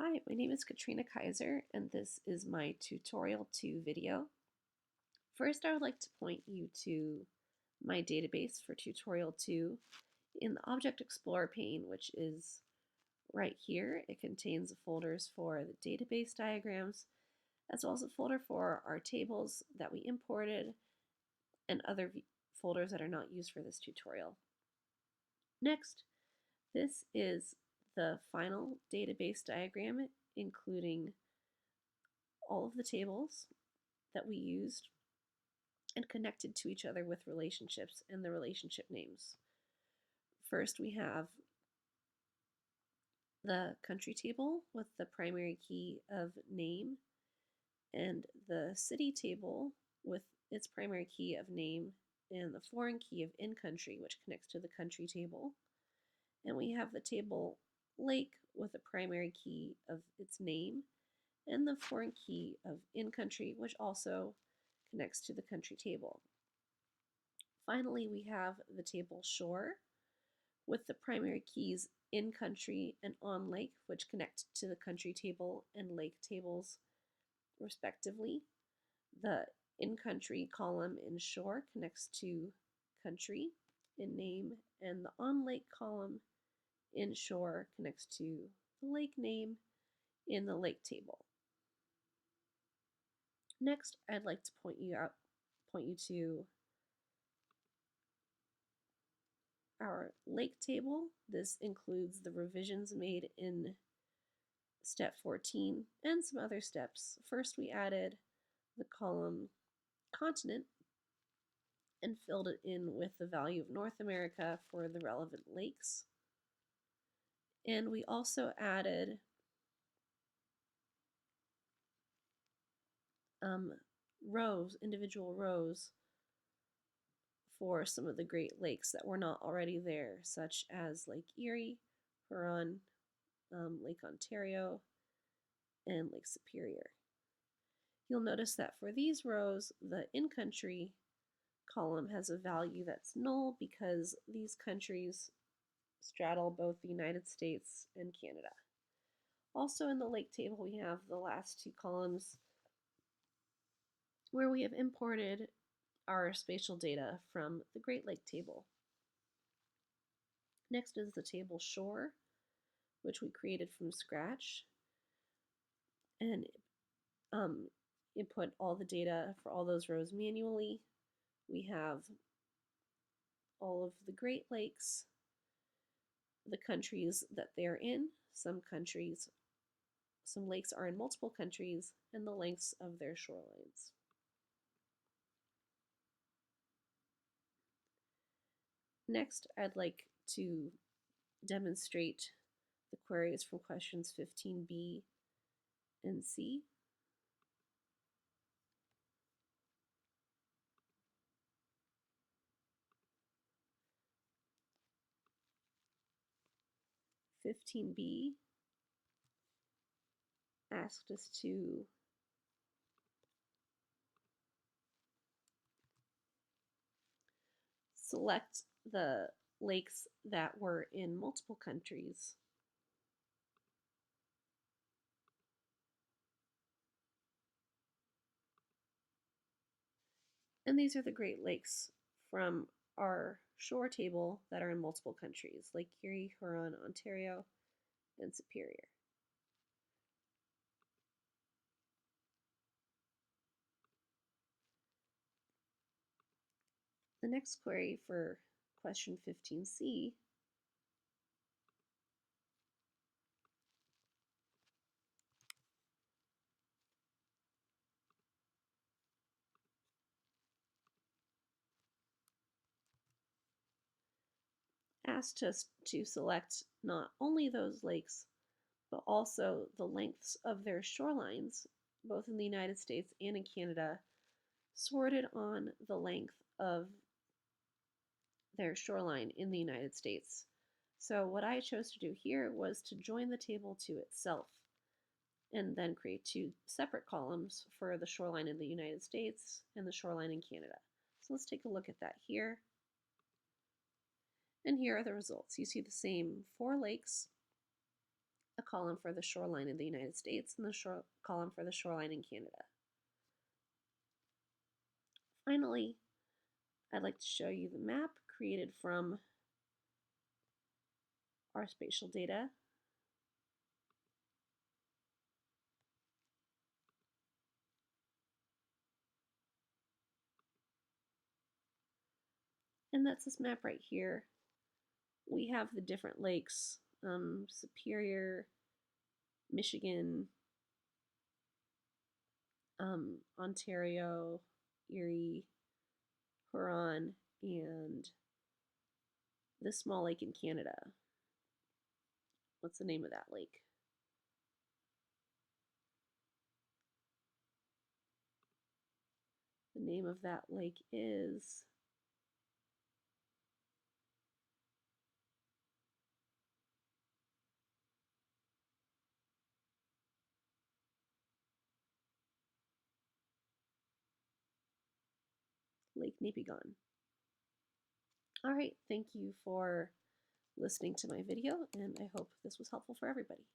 Hi, my name is Katrina Kaiser, and this is my Tutorial 2 video. First, I would like to point you to my database for Tutorial 2 in the Object Explorer pane, which is right here. It contains folders for the database diagrams, as well as a folder for our tables that we imported and other folders that are not used for this tutorial. Next, this is the final database diagram, including all of the tables that we used and connected to each other with relationships and the relationship names. First, we have the country table with the primary key of name and the city table with its primary key of name and the foreign key of in-country, which connects to the country table. And we have the table lake with a primary key of its name and the foreign key of in-country, which also connects to the country table. Finally, we have the table shore with the primary keys in country and on lake, which connect to the country table and lake tables respectively. The in country column in shore connects to country in name, and the on lake column in shore connects to the lake name in the lake table. Next, I'd like to point you to our lake table. This includes the revisions made in step 14 and some other steps. First, we added the column continent and filled it in with the value of North America for the relevant lakes. And we also added individual rows for some of the Great Lakes that were not already there, such as Lake Erie, Huron, Lake Ontario, and Lake Superior. You'll notice that for these rows, the in-country column has a value that's null because these countries straddle both the United States and Canada. Also in the lake table, we have the last two columns where we have imported our spatial data from the Great Lake table. Next is the table shore, which we created from scratch and input all the data for all those rows manually. We have all of the Great Lakes, the countries that they're in. Some lakes are in multiple countries, and the lengths of their shorelines. Next, I'd like to demonstrate the queries from questions 15b and c. (15b) asked us to select the lakes that were in multiple countries. And these are the Great Lakes from our shore table that are in multiple countries, Lake Erie, Huron, Ontario, and Superior. The next query for question 15c asked us to select not only those lakes, but also the lengths of their shorelines, both in the United States and in Canada, sorted on the length of their shoreline in the United States. So what I chose to do here was to join the table to itself and then create two separate columns for the shoreline in the United States and the shoreline in Canada. So let's take a look at that here. And here are the results. You see the same 4 lakes a column for the shoreline in the United States, and the column for the shoreline in Canada. Finally, I'd like to show you the map created from our spatial data. And that's this map right here. We have the different lakes, Superior, Michigan, Ontario, Erie, Huron, and this small lake in Canada. What's the name of that lake? The name of that lake is Lake Nipigon. All right, thank you for listening to my video, and I hope this was helpful for everybody.